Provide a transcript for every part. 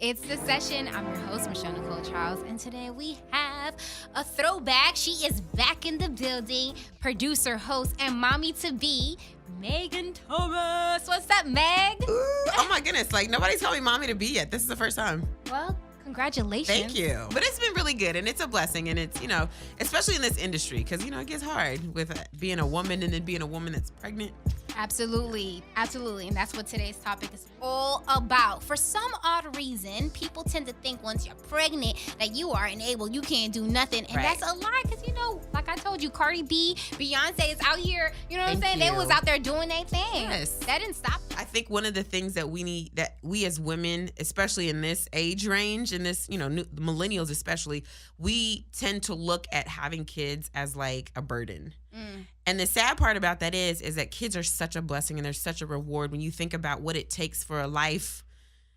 It's The Session. I'm your host, Michelle Nicole Charles, and today we have a throwback. She is back in the building. Producer, host, and mommy-to-be, Megan Thomas. What's up, Meg? Ooh, oh my goodness, like nobody's told me mommy to be yet. This is the first time. Well, congratulations. Thank you. But it's been really good, and it's a blessing, and it's, especially in this industry, because, it gets hard with being a woman and then being a woman that's pregnant. Absolutely. Absolutely. And that's what today's topic is all about. For some odd reason, people tend to think once you're pregnant that you are enabled, you can't do nothing. And Right. that's a lie because, like I told you, Cardi B, Beyonce is out here, you know what I'm Thank saying? They you. was out there doing their thing. Yes. That didn't stop them. I think one of the things that we as women, especially in this age range, in this, millennials especially, we tend to look at having kids as like a burden. And the sad part about that is that kids are such a blessing and they're such a reward when you think about what it takes for a life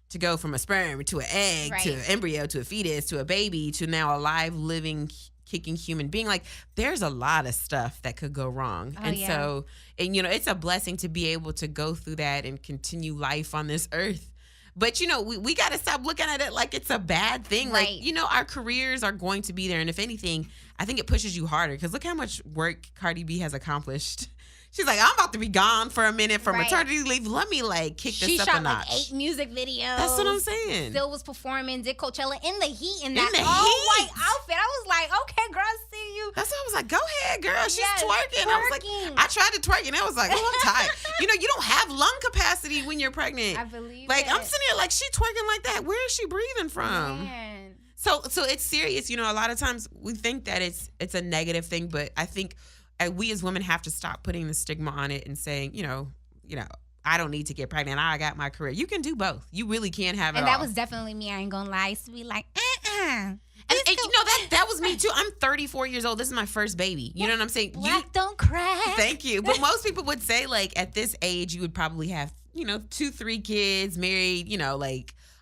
to go from a sperm to an egg Right. to an embryo to a fetus to a baby to now a live, living, kicking human being. Like, there's a lot of stuff that could go wrong. So, it's a blessing to be able to go through that and continue life on this earth. But, we got to stop looking at it like it's a bad thing. Right. Like, our careers are going to be there. And if anything, I think it pushes you harder because look how much work Cardi B has accomplished. She's like, I'm about to be gone for a minute for Right. maternity leave. Let me, kick She this up a shot notch. like 8 music videos. That's what I'm saying. Still was performing, did Coachella in the heat in that the all-white heat. outfit. I was like, okay, girl, I see you. That's why I was like, go ahead, girl. She's Yes, twerking. I was like, twerking. I tried to twerk and I was like, oh, I'm tired. You don't have lung capacity when you're pregnant. I believe Like, it. I'm sitting here like, she twerking like that. Where is she breathing from? Man. So it's serious. A lot of times we think that it's a negative thing, but I think we as women have to stop putting the stigma on it and saying, I don't need to get pregnant. I got my career. You can do both. You really can have it And all. that was definitely me. I ain't gonna lie. I used to be like, And that was me too. I'm 34 years old. This is my first baby. You know what I'm saying? black don't crack. Thank you. But most people would say, at this age, you would probably have, 2-3 kids, married,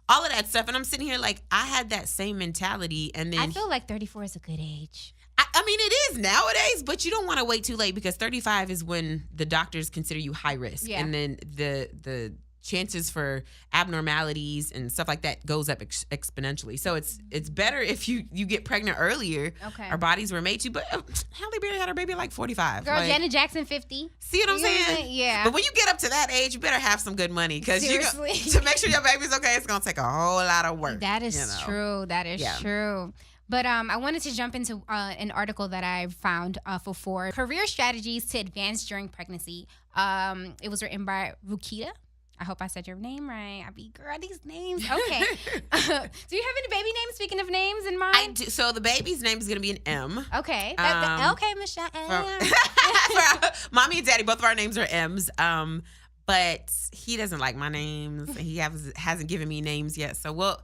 all of that stuff. And I'm sitting here I had that same mentality. And then I feel like 34 is a good age. I mean, it is nowadays, but you don't want to wait too late because 35 is when the doctors consider you high risk. Yeah. And then the chances for abnormalities and stuff like that goes up exponentially. So it's better if you get pregnant earlier. Okay. Our bodies were made to, but Halle Berry had her baby at 45. Girl, Janet Jackson 50. See what I'm You know what I'm saying? saying? Yeah. But when you get up to that age, you better have some good money because Seriously. to make sure your baby's okay, it's going to take a whole lot of work. That is true. That is true. But I wanted to jump into an article that I found for career strategies to advance during pregnancy. It was written by Rukita. I hope I said your name right. Girl, these names. Okay. Do you have any baby names, speaking of names, in mind? I do. So the baby's name is going to be an M. Okay. Okay, Michelle. For mommy and daddy, both of our names are M's. But he doesn't like my names. And he hasn't given me names yet. So well,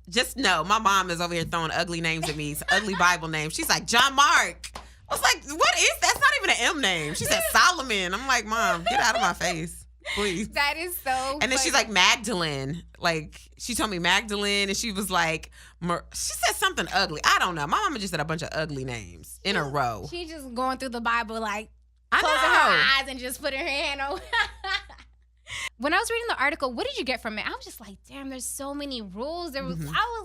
just know my mom is over here throwing ugly names at me. It's ugly Bible names. She's like, John Mark. I was like, what is that's not even an M name. She said Solomon. I'm like, Mom, get out of my face, please. That is so And then she's like, Magdalene. Like, she told me Magdalene, and she was like, she said something ugly. I don't know. My mama just said a bunch of ugly names in a row. She just going through the Bible I closing her know. eyes and just putting her hand on. When I was reading the article, what did you get from it? I was just like, damn, there's so many rules. I was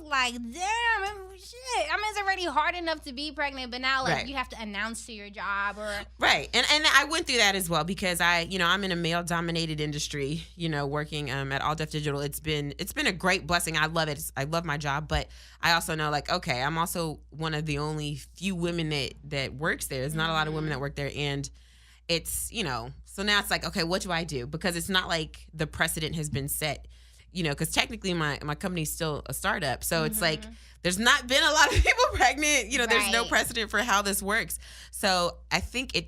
like, damn, shit. I mean, it's already hard enough to be pregnant, but now Right. you have to announce to your job or Right. And I went through that as well because I'm in a male dominated industry, working at AllDefDigital. It's been a great blessing. I love it. I love my job, but I also know okay, I'm also one of the only few women that works there. There's not a lot of women that work there, and it's, so now it's like, okay, what do I do? Because it's not like the precedent has been set, because technically my company's still a startup. So it's like, there's not been a lot of people pregnant. There's no Right. precedent for how this works. So I think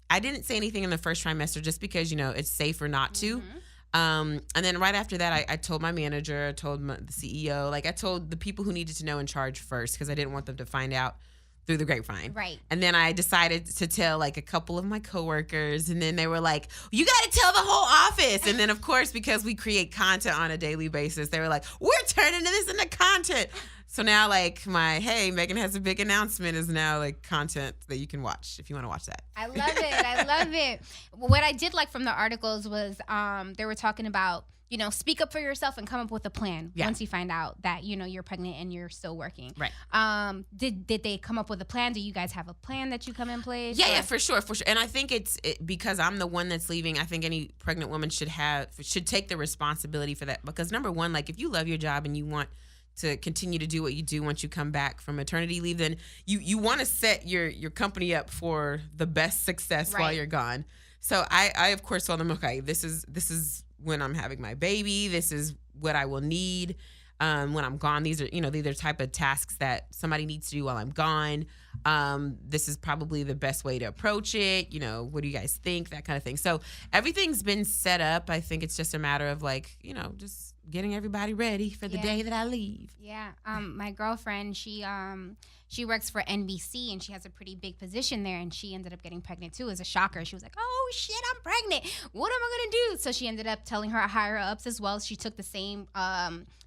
I didn't say anything in the first trimester just because, it's safer not to. And then right after that, I told my manager, I told the CEO, I told the people who needed to know in charge first because I didn't want them to find out through the grapevine. Right. And then I decided to tell a couple of my coworkers, and then they were like, you got to tell the whole office. And then of course, because we create content on a daily basis, they were like, we're turning this into content. So now my, hey, Megan has a big announcement is now content that you can watch if you want to watch that. I love it. I love it. What I did like from the articles was they were talking about, speak up for yourself and come up with a plan once you find out that, you're pregnant and you're still working. Right. Did they come up with a plan? Do you guys have a plan that you come in place? Yeah, for sure. And I think because I'm the one that's leaving, I think any pregnant woman should take the responsibility for that. Because number one, like if you love your job and you want to continue to do what you do once you come back from maternity leave, then you want to set your company up for the best success while you're gone. So I of course told them, okay, this is when I'm having my baby. This is what I will need when I'm gone. These are type of tasks that somebody needs to do while I'm gone. This is probably the best way to approach it. What do you guys think? That kind of thing. So everything's been set up. I think it's just a matter of just getting everybody ready for the day that I leave. Yeah. My girlfriend, she works for NBC and she has a pretty big position there, and she ended up getting pregnant too. As a shocker. She was like, "Oh shit, I'm pregnant. What am I gonna do?" So she ended up telling her higher ups as well. She took the same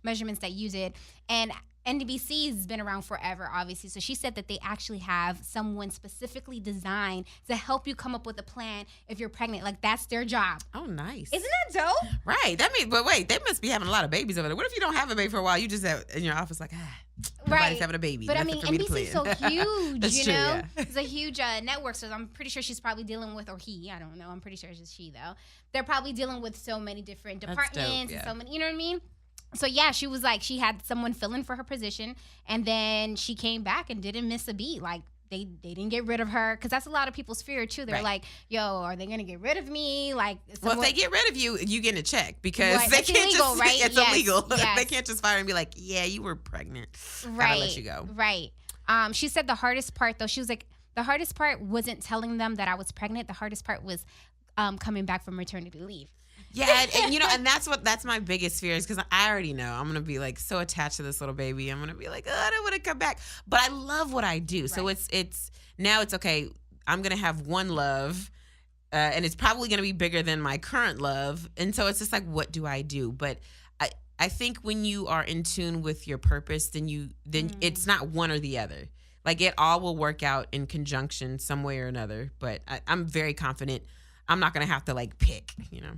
measurements that you did, and NBC has been around forever, obviously. So she said that they actually have someone specifically designed to help you come up with a plan if you're pregnant. Like, that's their job. Oh, nice. Isn't that dope? Right. That means, but wait, they must be having a lot of babies over there. What if you don't have a baby for a while? You just have in your office like, nobody's having a baby. But NBC's so huge, That's true, yeah. It's a huge network. So I'm pretty sure she's probably dealing with, or he, I don't know. I'm pretty sure it's just she, though. They're probably dealing with so many different departments and so many, you know what I mean? So, yeah, she was like, she had someone fill in for her position, and then she came back and didn't miss a beat. Like, they didn't get rid of her, because that's a lot of people's fear, too. They're like, yo, are they going to get rid of me? Like, well, if they get rid of you, you get a check, because they can't illegal, just, right? It's illegal. Yes. They can't just fire and be like, yeah, you were pregnant. Gotta let you go. Right. She said the hardest part, though, she was like, the hardest part wasn't telling them that I was pregnant. The hardest part was coming back from maternity leave. Yeah, and that's my biggest fear, is because I already know I'm gonna be like so attached to this little baby. I'm gonna be like, I don't want to come back, but I love what I do. Right. So it's okay. I'm gonna have one love, and it's probably gonna be bigger than my current love, and so it's just like, what do I do? But I think when you are in tune with your purpose, then it's not one or the other. Like, it all will work out in conjunction some way or another. But I'm very confident I'm not going to have to pick,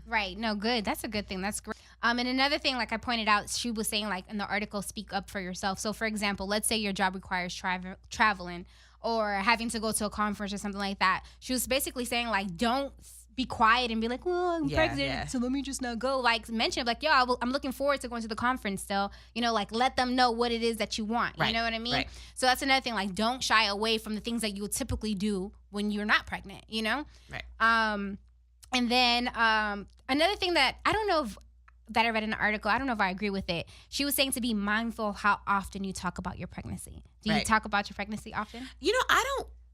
Right. No, good. That's a good thing. That's great. And another thing, like I pointed out, she was saying, like, in the article, speak up for yourself. So, for example, let's say your job requires traveling or having to go to a conference or something like that. She was basically saying, like, don't be quiet and be like, well, I'm pregnant, so let me just not go. Like, mention, like, yo, I'm looking forward to going to the conference still. Like, let them know what it is that you want. Right. You know what I mean? Right. So that's another thing. Like, don't shy away from the things that you would typically do when you're not pregnant, Right. And then another thing that I don't know if that I read in an article, I don't know if I agree with it. She was saying to be mindful of how often you talk about your pregnancy. Do you talk about your pregnancy often?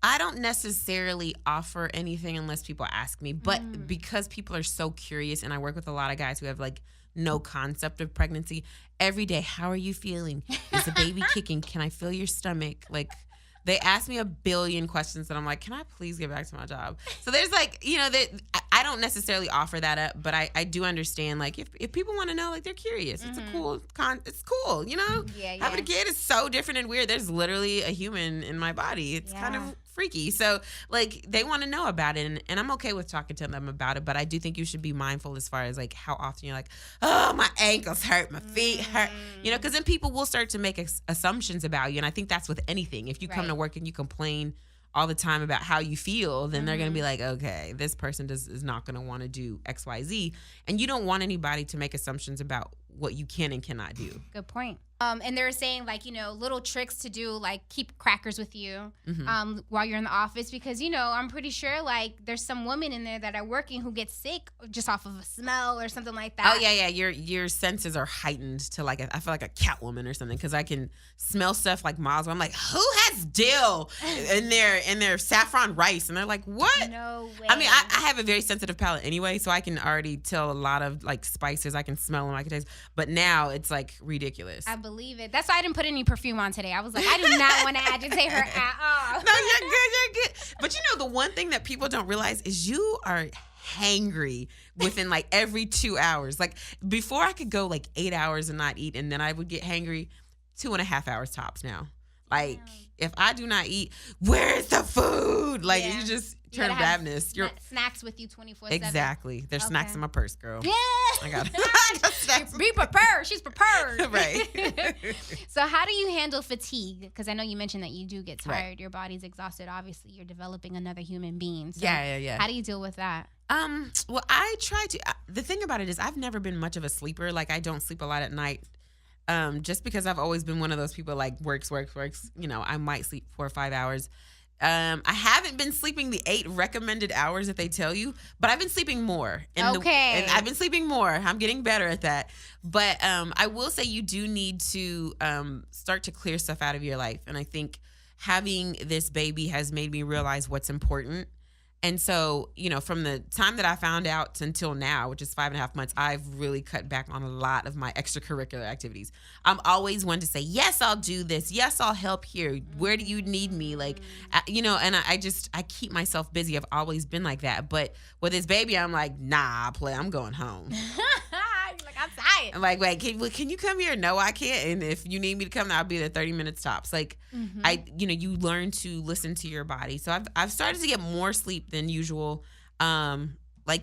I don't necessarily offer anything unless people ask me, but because people are so curious, and I work with a lot of guys who have no concept of pregnancy, every day, how are you feeling? Is the baby kicking? Can I feel your stomach? Like, they ask me a billion questions that I'm like, can I please get back to my job? So there's I don't necessarily offer that up, but I do understand, if people want to know, they're curious. It's a cool, it's cool, Yeah. Having a kid is so different and weird. There's literally a human in my body. It's kind of freaky. So they want to know about it, and I'm okay with talking to them about it, but I do think you should be mindful as far as how often you're like, oh, my ankles hurt, my feet hurt, because then people will start to make assumptions about you. And I think that's with anything. If you come to work and you complain all the time about how you feel, then they're going to be like, okay, this person is not going to want to do X, Y, Z. And you don't want anybody to make assumptions about what you can and cannot do. Good point. And they were saying, little tricks to do, keep crackers with you while you're in the office, because, I'm pretty sure, there's some women in there that are working who get sick just off of a smell or something like that. Oh, yeah. Your senses are heightened to, I feel like a cat woman or something, because I can smell stuff miles away. I'm like, who has dill in their saffron rice? And they're like, what? No way. I mean, I have a very sensitive palate anyway, so I can already tell a lot of, spices. I can smell them, I can taste. But now it's, ridiculous. I believe it. That's why I didn't put any perfume on today. I was like, I do not want to agitate her at all. No, you're good. But the one thing that people don't realize is you are hangry within every 2 hours. Before I could go 8 hours and not eat, and then I would get hangry 2.5 hours tops now. Like, if I do not eat, where's the food? Like, you just turn ravenous. Snacks with you 24/7. Exactly. There's snacks in my purse, girl. Yeah. I got snacks. Be prepared. She's prepared. Right. So how do you handle fatigue? Because I know you mentioned that you do get tired. Right. Your body's exhausted. Obviously, you're developing another human being. So yeah. How do you deal with that? Well, I try to. The thing about it is I've never been much of a sleeper. Like, I don't sleep a lot at night. Just because I've always been one of those people like works. You know, I might sleep 4 or 5 hours. I haven't been sleeping the 8 recommended hours that they tell you, but I've been sleeping more. And I've been sleeping more. I'm getting better at that. But I will say you do need to start to clear stuff out of your life. And I think having this baby has made me realize what's important. And so, you know, from the time that I found out until now, which is 5.5 months, I've really cut back on a lot of my extracurricular activities. I'm always one to say, yes, I'll do this. Yes, I'll help here. Where do you need me? Like, you know, and I keep myself busy. I've always been like that. But with this baby, I'm like, nah, I'm going home. Like, I'm tired. I'm like, wait, can you come here? No, I can't. And if you need me to come, I'll be there 30 minutes tops. Like, you learn to listen to your body. So I've started to get more sleep than usual. Like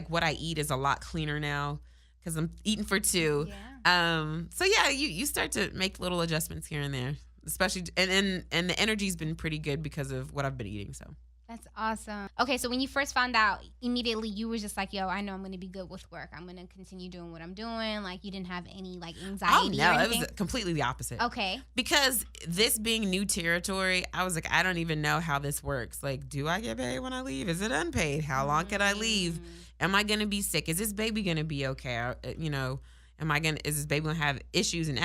what I eat is a lot cleaner now because I'm eating for 2. Yeah. So yeah, you start to make little adjustments here and there, especially and the energy's been pretty good because of what I've been eating. So. That's awesome. Okay, so when you first found out, immediately you were just like, yo, I know I'm going to be good with work. I'm going to continue doing what I'm doing. Like, you didn't have any, like, anxiety or anything? It was completely the opposite. Okay. Because this being new territory, I was like, I don't even know how this works. Like, do I get paid when I leave? Is it unpaid? How long can I leave? Am I going to be sick? Is this baby going to be okay? You know, is this baby going to have issues and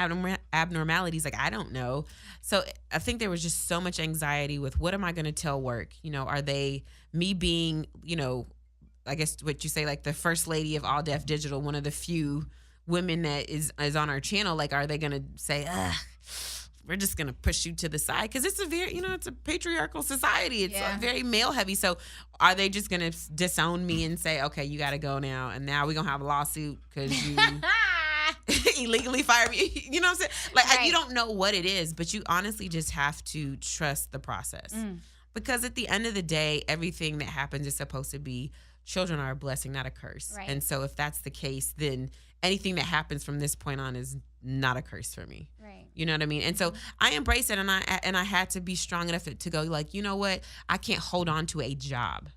abnormalities? Like, I don't know. So I think there was just so much anxiety with what am I going to tell work? You know, are they me being, you know, I guess what you say, like the first lady of AllDefDigital, one of the few women that is on our channel, like, are they going to say, we're just going to push you to the side? Because it's a very, you know, it's a patriarchal society. It's very male heavy. So are they just going to disown me and say, okay, you got to go now. And now we're going to have a lawsuit because you illegally fired me. You know what I'm saying? Like, you don't know what it is, but you honestly just have to trust the process. Because at the end of the day, everything that happens is supposed to be, children are a blessing, not a curse. Right. And so if that's the case, then anything that happens from this point on is not a curse for me. Right. You know what I mean? And so I embrace it, and I had to be strong enough to go, like, you know what? I can't hold on to a job.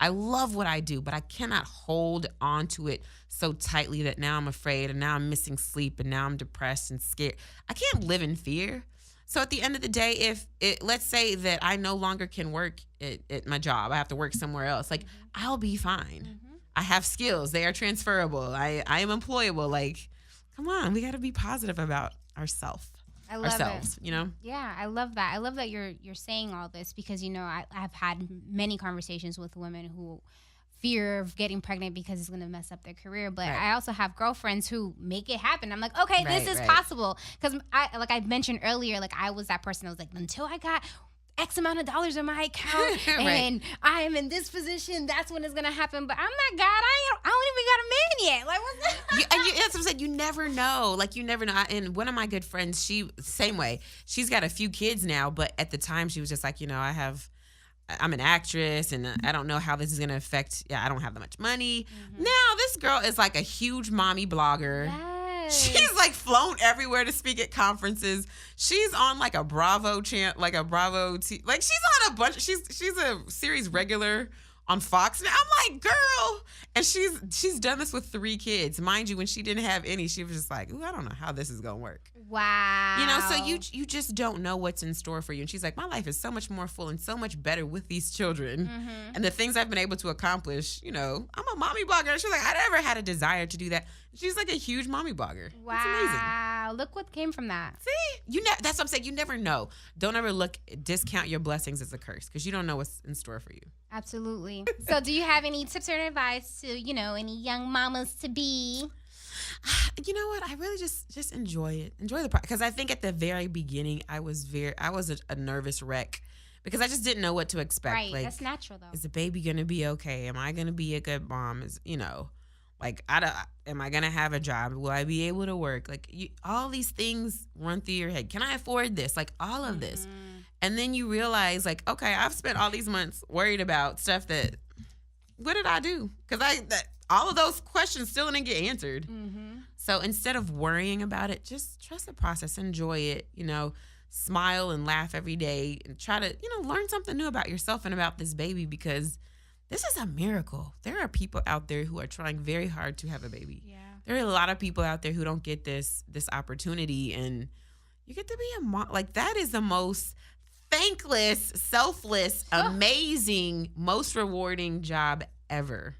I love what I do, but I cannot hold on to it so tightly that now I'm afraid and now I'm missing sleep and now I'm depressed and scared. I can't live in fear. So at the end of the day, let's say that I no longer can work at my job, I have to work somewhere else, like, I'll be fine. I have skills. They are transferable. I am employable. Like, come on, we got to be positive about ourselves, you know? Yeah, I love that. I love that you're saying all this because, you know, I've had many conversations with women who fear of getting pregnant because it's going to mess up their career. But I also have girlfriends who make it happen. I'm like, okay, this is possible. Because like I mentioned earlier, like, I was that person. I was like, until I got X amount of dollars in my account and I am in this position, that's when it's gonna happen. But I'm not God. I don't even got a man yet. Like, what's that? And that's what I'm saying. You never know. Like, you never know. And one of my good friends, same way. She's got a few kids now, but at the time she was just like, you know, I'm an actress and I don't know how this is gonna affect. I don't have that much money. Now this girl is like a huge mommy blogger. Yes. She's like flown everywhere to speak at conferences. She's on like a Bravo like a Bravo like she's on a bunch. She's a series regular on Fox. And I'm like, girl, and she's done this with 3 kids, mind you. When she didn't have any, she was just like, ooh, I don't know how this is gonna work. Wow. You know, so you just don't know what's in store for you. And she's like, my life is so much more full and so much better with these children and the things I've been able to accomplish. You know, I'm a mommy blogger. She's like, I never had a desire to do that. She's like a huge mommy blogger. Wow. It's amazing. Look what came from that. See, that's what I'm saying. You never know. Don't ever discount your blessings as a curse because you don't know what's in store for you. Absolutely. So do you have any tips or advice to, you know, any young mamas to be? You know what? I really just enjoy it. Enjoy the process. Because I think at the very beginning, I was a nervous wreck because I just didn't know what to expect. Right. Like, that's natural, though. Is the baby going to be okay? Am I going to be a good mom? You know, Like, am I going to have a job? Will I be able to work? Like, all these things run through your head. Can I afford this? Like, all of this. And then you realize, like, okay, I've spent all these months worried about stuff that, what did I do? Because all of those questions still didn't get answered. So instead of worrying about it, just trust the process, enjoy it, smile and laugh every day and try to, learn something new about yourself and about this baby, because this is a miracle. There are people out there who are trying very hard to have a baby. Yeah. There are a lot of people out there who don't get this opportunity, and you get to be a mom. Like, that is the most thankless, selfless, amazing, most rewarding job ever.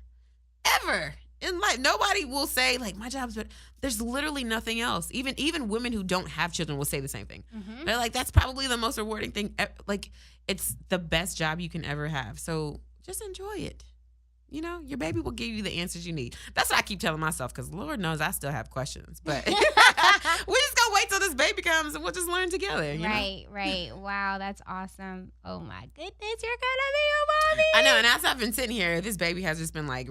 Ever. In life, nobody will say, like, my job's better. There's literally nothing else. Even women who don't have children will say the same thing. They're like, that's probably the most rewarding thing. Like, it's the best job you can ever have. So just enjoy it. Your baby will give you the answers you need. That's what I keep telling myself, because Lord knows I still have questions. But we're just going to wait till this baby comes and we'll just learn together. Right. Wow, that's awesome. Oh, my goodness, you're going to be a mommy. I know. And as I've been sitting here, this baby has just been like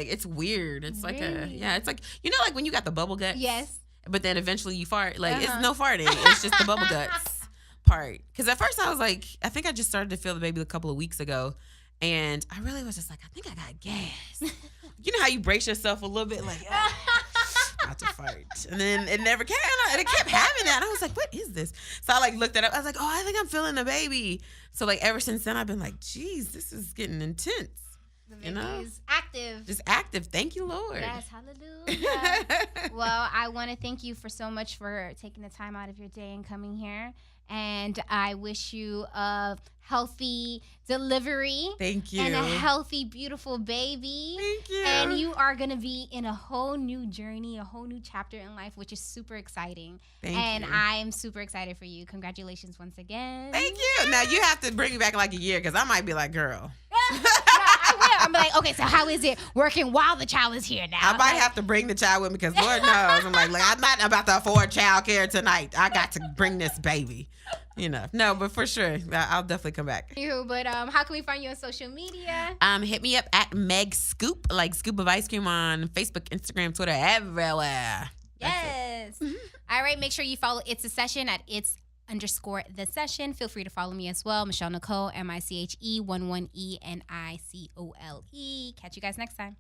it's weird. It's like it's like, like when you got the bubble guts? Yes. But then eventually you fart. Like, it's no farting. It's just the bubble guts part. Because at first I was like, I think I just started to feel the baby a couple of weeks ago. And I really was just like, I think I got gas. You know how you brace yourself a little bit, like, not to fart. And then it never came. And it kept having that. And I was like, what is this? So I looked it up. I was like, I think I'm feeling the baby. So ever since then, I've been like, geez, this is getting intense. The baby is active. Just active. Thank you, Lord. Yes, hallelujah. Well, I want to thank you so much for taking the time out of your day and coming here. And I wish you a healthy delivery. Thank you. And a healthy, beautiful baby. Thank you. And you are going to be in a whole new journey, a whole new chapter in life, which is super exciting. Thank you. And I'm super excited for you. Congratulations once again. Thank you. Now, you have to bring me back in like a year, because I might be like, girl. No, I will. I'm like, okay, so how is it working while the child is here now? I might have to bring the child with me, because Lord knows, I'm not about to afford child care tonight. I got to bring this baby. No, but for sure, I'll definitely come back. But how can we find you on social media? Hit me up at Meg Scoop, like Scoop of Ice Cream, on Facebook, Instagram, Twitter, everywhere. Yes. All right, make sure you follow It's a Session at its_the session. Feel free to follow me as well, Michelle Nicole, MICHE11ENICOLE. Catch you guys next time.